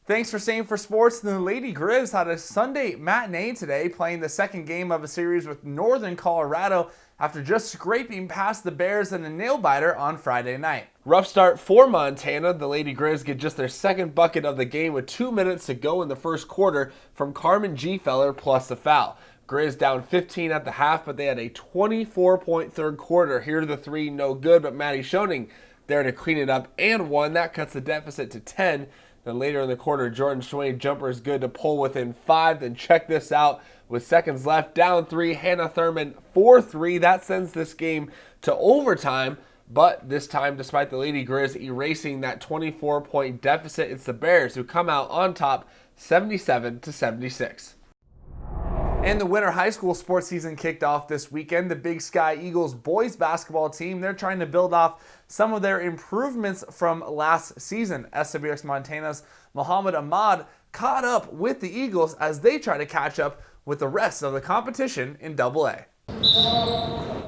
Thanks for staying for sports. The Lady Grizz had a Sunday matinee today, playing the second game of a series with Northern Colorado after just scraping past the Bears in a nail-biter on Friday night. Rough start for Montana. The Lady Grizz get just their second bucket of the game with 2 minutes to go in the first quarter from Carmen G. Feller plus the foul. Grizz down 15 at the half, but they had a 24-point third quarter. Here to the three, no good, but Maddie Schoening there to clean it up and one. That cuts the deficit to 10. Then later in the quarter, Jordan Schway jumper is good to pull within 5. Then check this out. With seconds left, down 3, Hannah Thurman 4-3. That sends this game to overtime. But this time, despite the Lady Grizz erasing that 24-point deficit, it's the Bears who come out on top 77-76. And the winter high school sports season kicked off this weekend. The Big Sky Eagles boys basketball team, they're trying to build off some of their improvements from last season. SWX Montana's Muhammad Ahmad caught up with the Eagles as they try to catch up with the rest of the competition in AA.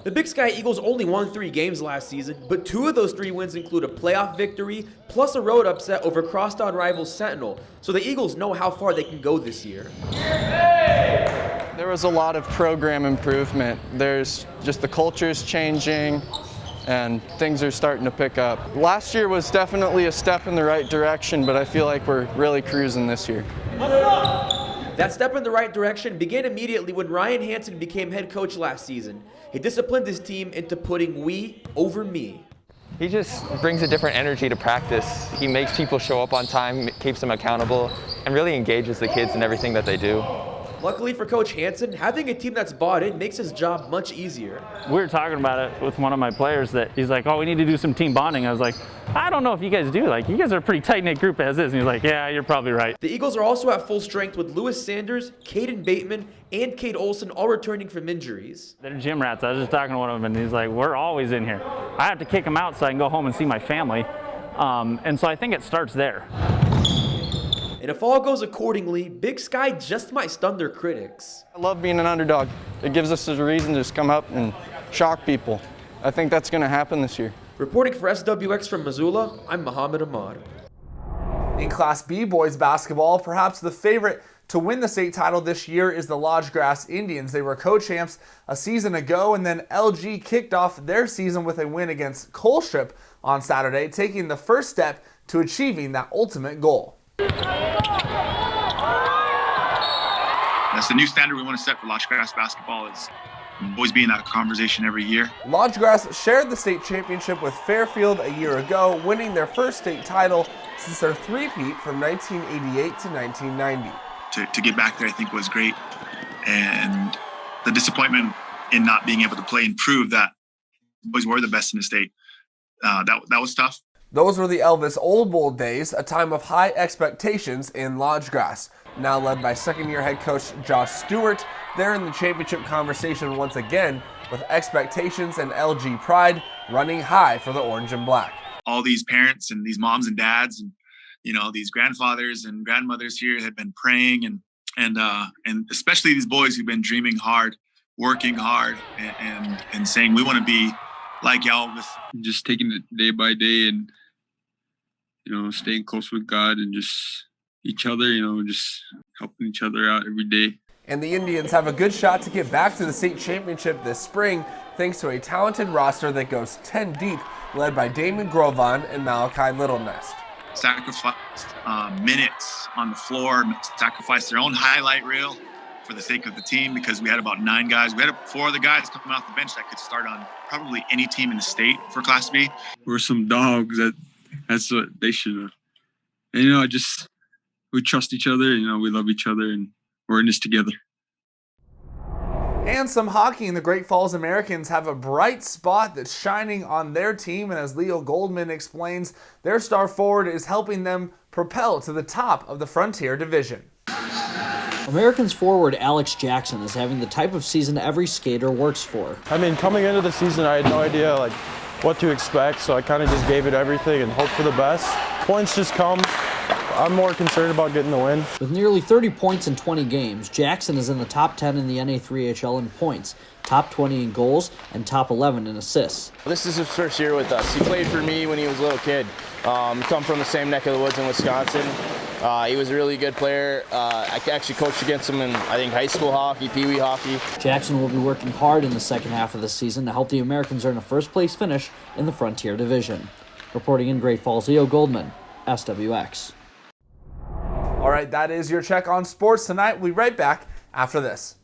The Big Sky Eagles only won 3 games last season, but 2 of those 3 wins include a playoff victory plus a road upset over crosstown rival Sentinel. So the Eagles know how far they can go this year. There was a lot of program improvement. There's just the culture's changing and things are starting to pick up. Last year was definitely a step in the right direction, but I feel like we're really cruising this year. That step in the right direction began immediately when Ryan Hansen became head coach last season. He disciplined his team into putting we over me. He just brings a different energy to practice. He makes people show up on time, keeps them accountable, and really engages the kids in everything that they do. Luckily for Coach Hansen, having a team that's bought in makes his job much easier. We were talking about it with one of my players that he's like, oh, we need to do some team bonding. I was like, I don't know if you guys do. Like, you guys are a pretty tight-knit group as is. And he's like, yeah, you're probably right. The Eagles are also at full strength with Lewis Sanders, Caden Bateman, and Cade Olson all returning from injuries. They're gym rats. I was just talking to one of them, and he's like, we're always in here. I have to kick them out so I can go home and see my family. And so I think it starts there. And if all goes accordingly, Big Sky just might stun their critics. I love being an underdog. It gives us a reason to just come up and shock people. I think that's going to happen this year. Reporting for SWX from Missoula, I'm Muhammad Ahmad. In Class B boys basketball, perhaps the favorite to win the state title this year is the Lodge Grass Indians. They were co-champs a season ago, and then LG kicked off their season with a win against Colstrip on Saturday, taking the first step to achieving that ultimate goal. That's the new standard we want to set for Lodge Grass basketball, is always be in that conversation every year. Lodge Grass shared the state championship with Fairfield a year ago, winning their first state title since their three-peat from 1988 to 1990. To get back there, I think, was great. And the disappointment in not being able to play and prove that boys were the best in the state, that was tough. Those were the Elvis Old Bowl days, a time of high expectations in Lodge Grass. Now led by second-year head coach Josh Stewart, they're in the championship conversation once again, with expectations and LG pride running high for the orange and black. All these parents and these moms and dads and these grandfathers and grandmothers here have been praying and especially these boys who've been dreaming hard, working hard, and saying we want to be like Elvis. Just taking it day by day and staying close with God and just each other, just helping each other out every day. And the Indians have a good shot to get back to the state championship this spring, thanks to a talented roster that goes 10 deep, led by Damon Grovon and Malachi Littlenest. Sacrificed minutes on the floor, sacrificed their own highlight reel for the sake of the team, because we had about 9 guys. We had 4 other guys coming off the bench that could start on probably any team in the state for Class B. We're some dogs. That's what they should have. And, we trust each other, we love each other, and we're in this together. And some hockey. The Great Falls Americans have a bright spot that's shining on their team, and as Leo Goldman explains, their star forward is helping them propel to the top of the Frontier Division. Americans forward Alex Jackson is having the type of season every skater works for. Coming into the season, I had no idea what to expect, so I kind of just gave it everything and hoped for the best. Points just come. I'm more concerned about getting the win. With nearly 30 points in 20 games, Jackson is in the top 10 in the NA3HL in points, top 20 in goals, and top 11 in assists. This is his first year with us. He played for me when he was a little kid. Come from the same neck of the woods in Wisconsin. He was a really good player. I actually coached against him in, I think, high school hockey, pee-wee hockey. Jackson will be working hard in the second half of the season to help the Americans earn a first-place finish in the Frontier Division. Reporting in Great Falls, Leo Goldman, SWX. All right, that is your check on sports tonight. We'll be right back after this.